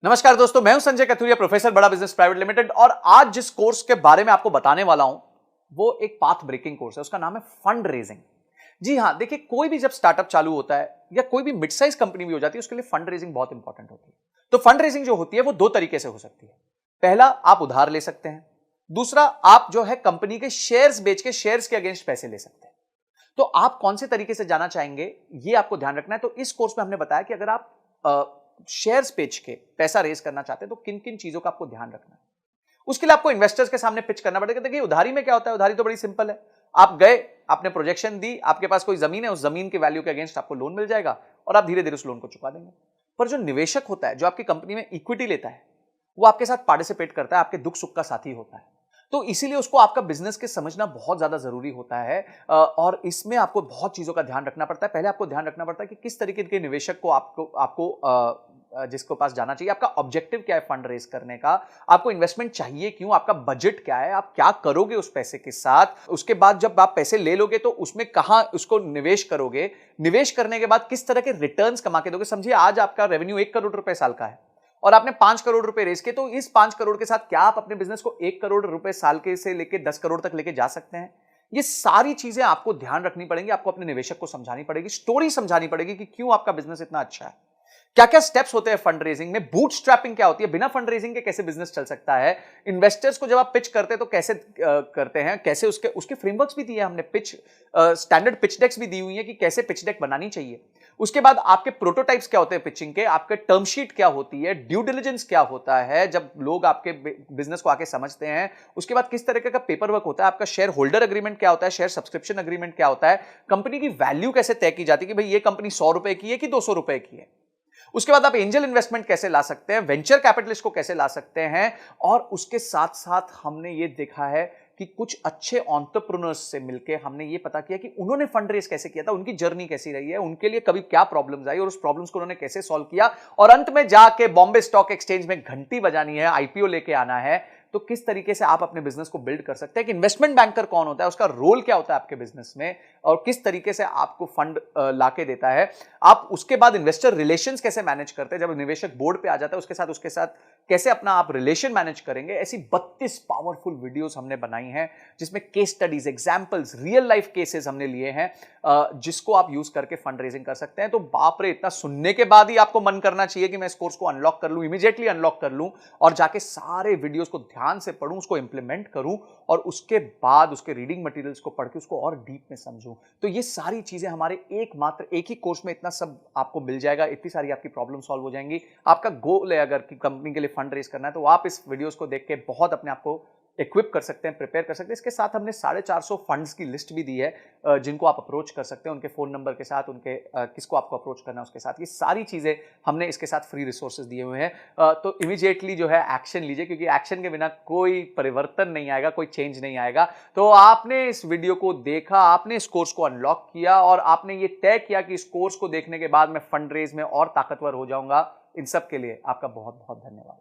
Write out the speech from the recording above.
नमस्कार दोस्तों, मैं हूं संजय कथुरिया, प्रोफेसर बड़ा बिजनेस प्राइवेट लिमिटेड। और आज जिस कोर्स के बारे में आपको बताने वाला हूं वो एक पाथ ब्रेकिंग कोर्स है। उसका नाम है फंड रेजिंग। जी हां, देखिए, कोई भी जब स्टार्टअप चालू होता है या कोई भी मिड साइज कंपनी भी हो जाती है, उसके लिए फंड रेजिंग बहुत इंपॉर्टेंट होती है। तो फंड रेजिंग जो होती है वो दो तरीके से हो सकती है। पहला, आप उधार ले सकते हैं। दूसरा, आप जो है कंपनी के शेयर्स बेच के शेयर्स के अगेंस्ट पैसे ले सकते हैं। तो आप कौन से तरीके से जाना चाहेंगे, ये आपको ध्यान रखना है। तो इस कोर्स में हमने बताया कि अगर आप शेयर्स बेच के पैसा रेज करना चाहते हैं तो किन किन चीजों का आपको ध्यान रखना है। उसके लिए आपको इन्वेस्टर्स के सामने पिच करना पड़ेगा। देखिए, उधारी में क्या होता है, उधारी तो बड़ी सिंपल है। आप गए, आपने प्रोजेक्शन दी, आपके पास कोई जमीन है, उस जमीन के वैल्यू के अगेंस्ट आपको लोन मिल जाएगा और आप धीरे धीरे उस लोन को चुका देंगे। पर जो निवेशक होता है, जो आपकी कंपनी में इक्विटी लेता है, वो आपके साथ पार्टिसिपेट करता है, आपके दुख सुख का साथी होता है। तो इसीलिए उसको आपका बिजनेस के समझना बहुत ज्यादा जरूरी होता है। और इसमें आपको बहुत चीजों का ध्यान रखना पड़ता है। पहले आपको ध्यान रखना पड़ता है कि किस तरीके के निवेशक को आपको आपको जिसको पास जाना चाहिए, आपका ऑब्जेक्टिव क्या है फंड रेज करने का, आपको इन्वेस्टमेंट चाहिए क्यों, आपका बजट क्या है, आप क्या करोगे उस पैसे के साथ। उसके बाद जब आप पैसे ले लोगे तो उसमें कहां उसको निवेश करोगे, निवेश करने के बाद किस तरह के रिटर्न्स कमा के दोगे। समझिए, आज आपका रेवेन्यू 1 करोड़ रुपए साल का है और आपने 5 करोड़ रुपए रेज किए, तो इस 5 करोड़ के साथ क्या आप अपने बिजनेस को 1 करोड़ रुपए साल के से लेके 10 करोड़ तक लेके जा सकते हैं। ये सारी चीजें आपको ध्यान रखनी पड़ेंगी, आपको अपने निवेशक को समझानी पड़ेगी, स्टोरी समझानी पड़ेगी कि क्यों आपका बिजनेस इतना अच्छा है। क्या क्या स्टेप्स होते हैं फंड रेजिंग में, बूट स्ट्रैपिंग क्या होती है, बिना फंड रेजिंग के कैसे बिजनेस चल सकता है, इन्वेस्टर्स को जब आप पिच करते हैं तो कैसे करते हैं, कैसे उसके उसके फ्रेमवर्क्स भी दिए हमने, पिच स्टैंडर्ड पिच डेक्स भी दी हुई है कि कैसे पिच डेक बनानी चाहिए। उसके बाद आपके प्रोटोटाइप्स क्या होते हैं पिचिंग के, आपके टर्म शीट क्या होती है, ड्यू डिलिजेंस क्या होता है जब लोग आपके बिजनेस को आके समझते हैं। उसके बाद किस तरीके का पेपर वर्क होता है, आपका शेयर होल्डर एग्रीमेंट क्या होता है, शेयर सब्सक्रिप्शन एग्रीमेंट क्या होता है, कंपनी की वैल्यू कैसे तय की जाती है कि भाई ये कंपनी 100 रुपए की है कि 200 रुपए की है। उसके बाद आप एंजल इन्वेस्टमेंट कैसे ला सकते हैं, वेंचर कैपिटलिस्ट को कैसे ला सकते हैं। और उसके साथ साथ हमने ये देखा है कि कुछ अच्छे एंटरप्रेन्योर्स से मिलके हमने ये पता किया कि उन्होंने फंड रेज कैसे किया था, उनकी जर्नी कैसी रही है, उनके लिए कभी क्या प्रॉब्लम्स आई और उस प्रॉब्लम्स को उन्होंने कैसे सॉल्व किया। और अंत में जाके बॉम्बे स्टॉक एक्सचेंज में घंटी बजानी है, आईपीओ लेके आना है। तो किस तरीके से आप अपने बिजनेस को बिल्ड कर सकते हैं, कि इन्वेस्टमेंट बैंकर कौन होता है, उसका रोल क्या होता है आपके बिजनेस में, और किस तरीके से आपको फंड लाके देता है। आप उसके बाद इन्वेस्टर रिलेशंस कैसे मैनेज करते हैं, जब निवेशक बोर्ड पे आ जाता है उसके साथ कैसे अपना आप रिलेशन मैनेज करेंगे। ऐसी 32 पावरफुल वीडियोस हमने बनाई हैं जिसमें case studies, examples, real life cases हमने लिए हैं, जिसको आप यूज करके फंड रेजिंग कर सकते हैं। तो बाप रे, इतना सुनने के बाद ही आपको मन करना चाहिए कि मैं इस कोर्स को अनलॉक कर लूं, इमीडिएटली अनलॉक कर लूं और जाके सारे वीडियोस को ध्यान से पढूं, उसको इंप्लीमेंट करूं और उसके बाद उसके रीडिंग मटेरियल्स को पढ़ के उसको और डीप में समझूं। तो ये सारी चीजें हमारे एक ही कोर्स में इतना सब आपको मिल जाएगा, इतनी सारी आपकी प्रॉब्लम सॉल्व हो जाएंगी। आपका गोल है अगर कि कंपनी के लिए फंड रेज करना है, तो आप इस वीडियोस को देख के बहुत अपने आप को इक्विप कर सकते हैं, प्रिपेयर कर सकते हैं। इसके साथ हमने 450 फंड्स की लिस्ट भी दी है जिनको आप अप्रोच कर सकते हैं, उनके फोन नंबर के साथ, उनके किसको आपको अप्रोच करना है उसके साथ। ये सारी चीजें हमने इसके साथ फ्री रिसोर्सेज दिए हुए हैं। तो इमीडिएटली जो है एक्शन लीजिए, क्योंकि एक्शन के बिना कोई परिवर्तन नहीं आएगा, कोई चेंज नहीं आएगा। तो आपने इस वीडियो को देखा, आपने इस कोर्स को अनलॉक किया और आपने ये तय किया कि इस कोर्स को देखने के बाद मैं फंड रेज में और ताकतवर हो जाऊंगा। इन सब के लिए आपका बहुत बहुत धन्यवाद।